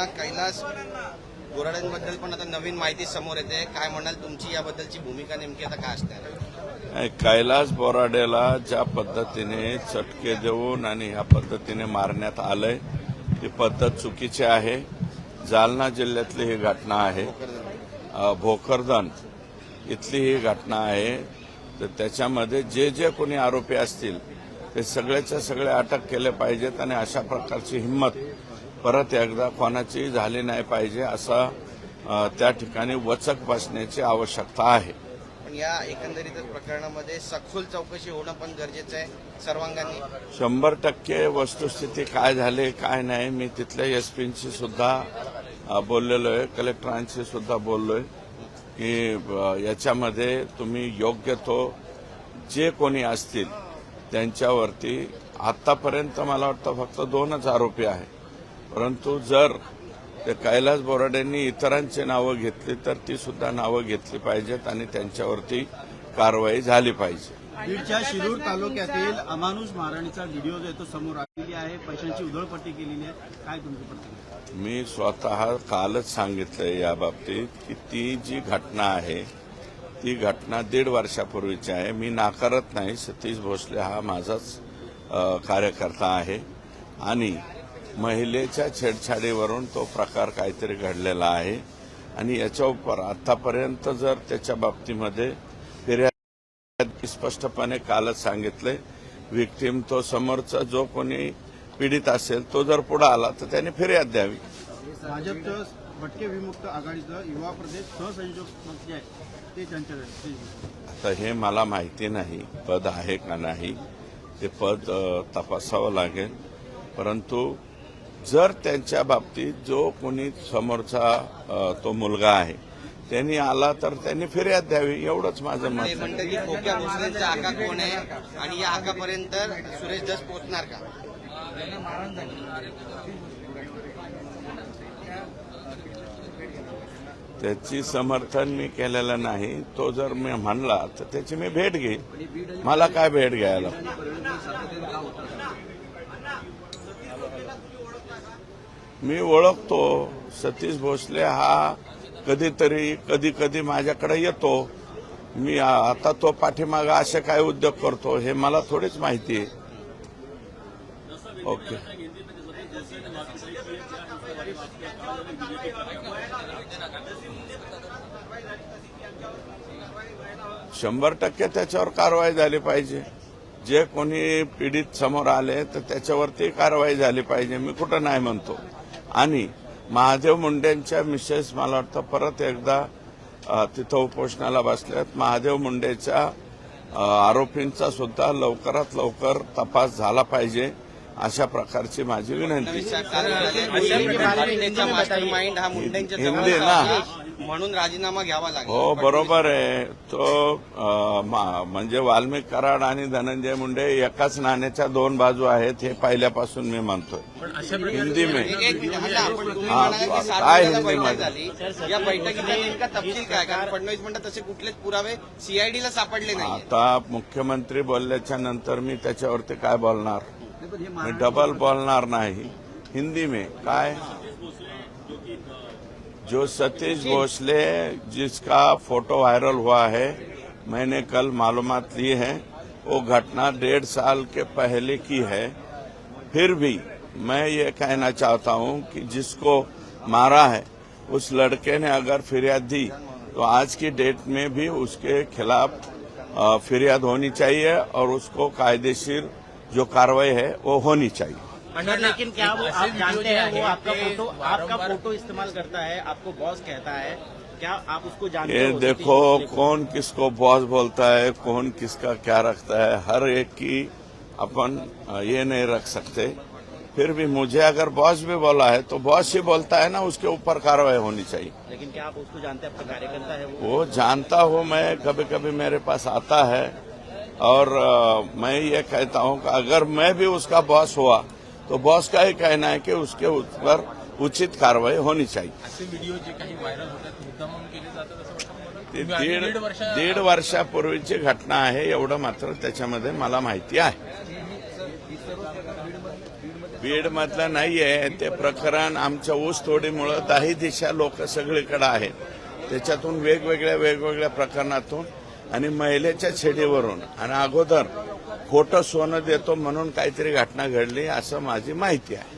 घटना कैलास बोराडेंबद्दल पण आता नवीन माहिती समोर येते, काय म्हणाल तुमची याबद्दलची भूमिका नेमकी आता काय असणार? कैलास बोराडेला ज्या पद्धतीने चटके देऊन आणि ह्या पद्धतीने मारण्यात आलंय ती पद्धत चुकीची आहे। जालना जिल्ह्यातली ही घटना आहे, भोकरदन इथली ही घटना आहे। तर त्याच्यामध्ये जे जे कोणी आरोपी असतील ते सगळेच्या सगळे अटक केले पाहिजेत आणि अशा प्रकारची हिंमत परत एकदा कोणाची झाली नाही पाहिजे, असा त्या ठिकाणी वचक बसण्याची आवश्यकता आहे। पण या एकंदरीत प्रकरणामध्ये सखोल चौकशी होणं पण गरजेचं आहे सर्वांगांनी। 100% वस्तुस्थिती काय झाली काय नाही मी तिथल्या एसपींशी सुद्धा बोललेलो आहे, कलेक्टरांशी सुद्धा बोललोय की याच्यामध्ये तुम्ही योग्य तो जे कोणी असतील त्यांच्यावरती आतापर्यंत मला वाटतं फक्त 2च आरोपी आहे, परंतु जर ते कैलास बोराडेंनी इतरांची नावं घेतली तर ती सुद्धा नावं घेतली पाहिजेत आणि त्यांच्यावरती कारवाई झाली पाहिजे। बीडच्या शिरूर तालुक्यातील अमानुष मारहाणीचा व्हिडिओ जो तो समोर आलेली आहे, पैशांची उधळपट्टी केलेली आहे, काय तुमची प्रतिक्रिया? मी स्वतः कालच सांगितलंय या बाबतीत की ती जी घटना आहे ती घटना 1.5 वर्षापूर्वीची आहे। मी नाकारत नाही, सतीश भोसले हा माझाच कार्यकर्ता आहे आणि महिलेच्या छेडछाडीवरून तो प्रकार काहीतरी घडलेला आहे आणि याच्या आतापर्यंत जर त्याच्या बाबतीमध्ये फिर्याद स्पष्टपणे कालच सांगितले, विक्टीम तो समोरचा जो कोणी पीडित असेल तो जर पुढे आला तर त्याने फिर्याद द्यावी। भाजपचं भटके विमुक्त आघाडीचं युवा प्रदेश सहसंयोजक मंत्री आहे ते त्यांच्याकडे, आता हे मला माहिती नाही पद आहे का नाही, ते पद तपासावं लागेल, परंतु जर त्यांच्या बाबतीत जो कोणी समोरचा तो मुलगा आहे त्यांनी आला तर त्यांनी फिर्याद द्यावी, एवढंच माझं मत आहे। म्हणतं की खोक्या भोसलेंचा आका कोण आहे आणि या आकापर्यंत सुरेश दस पोहोचणार का? त्याची समर्थन मी केलेलं नाही, तो जर मी म्हणला तर त्याची मी भेट घेईन, मला काय भेट घ्यायला। मी ओळखतो सतीश भोसले हा कधीतरी कधी कधी माझ्याकडे येतो, मी आता तो पाठीमागा असे काय उद्योग करतो हे मला थोडीच माहिती आहे। ओके, 100% त्याच्यावर कारवाई झाली पाहिजे। जे कोणी पीडित समोर आले तर त्याच्यावरती कारवाई झाली पाहिजे, मी कुठं नाही म्हणतो। आणि महादेव मुंडेंच्या मिसेस मला वाटतं परत एकदा तिथं उपोषणाला बसल्यात, महादेव मुंडेच्या आरोपींचा सुद्धा लवकरात लवकर तपास झाला पाहिजे, अशा प्रकारची माझी विनंती। हिंदी ना म्हणून राजीनामा घ्यावा लागेल। हो बरोबर आहे, तो म्हणजे वाल्मिक कराड आणि धनंजय मुंडे एकाच नाण्याच्या 2 बाजू आहेत हे पहिल्यापासून मी म्हणतोय। हिंदी में काय हिंदी मध्ये या बैठकीचा नेमका तपशील काय? कारण फडणवीस म्हणतात तसे कुठलेच पुरावे सीआयडीला सापडले नाही। आता मुख्यमंत्री बोलल्याच्या नंतर मी त्याच्यावरती काय बोलणार, मैं डबल बोलना नहीं। हिंदी में काय, जो सतीश भोसले जिसका फोटो वायरल हुआ है, मैंने कल मालूमात ली है, वो घटना 1.5 साल के पहले की है। फिर भी मैं ये कहना चाहता हूं कि जिसको मारा है उस लड़के ने अगर फिर्याद दी तो आज की डेट में भी उसके खिलाफ फिर्याद होनी चाहिए और उसको कायदेशीर जो कार्रवाई है वो होनी चाहिए। लेकिन क्या वो आप जानते हैं वो आपका फोटो इस्तेमाल करता है, आपको बॉस कहता है, क्या आप उसको जानते ये हो? देखो कौन किसको बॉस बोलता है, कौन किसका क्या रखता है, हर एक की अपन ये नहीं रख सकते। फिर भी मुझे अगर बॉस भी बोला है तो बॉस ही बोलता है ना, उसके ऊपर कार्रवाई होनी चाहिए। लेकिन क्या आप उसको जानते हैं, आपका कार्यकर्ता है वो जानता हूँ, मैं कभी कभी मेरे पास आता है और मैं ये कहता हूँ कि अगर मैं भी उसका बॉस हुआ तो बॉस का ही कहना है कि उसके ऊपर उचित कारवाई होनी चाहिए। असे व्हिडिओ जे काही व्हायरल होतात मुद्दामून केले जातात असं वाटतं? ती 1.5 वर्षापूर्वीची घटना आहे, एवढं मात्र त्याच्यामध्ये मला माहिती आहे। बीडमधलं नाहीये ते प्रकरण. आमच्या ऊसतोडीमुळं 10 दिशा लोक सगळीकडे आहेत. त्याच्यातून वेगवेगळ्या प्रकरणातून आणि महिलेच्या छेडीवरून आणि अगोदर खोटं सोनं देतो म्हणून काहीतरी घटना घडली असं माझी माहिती आहे.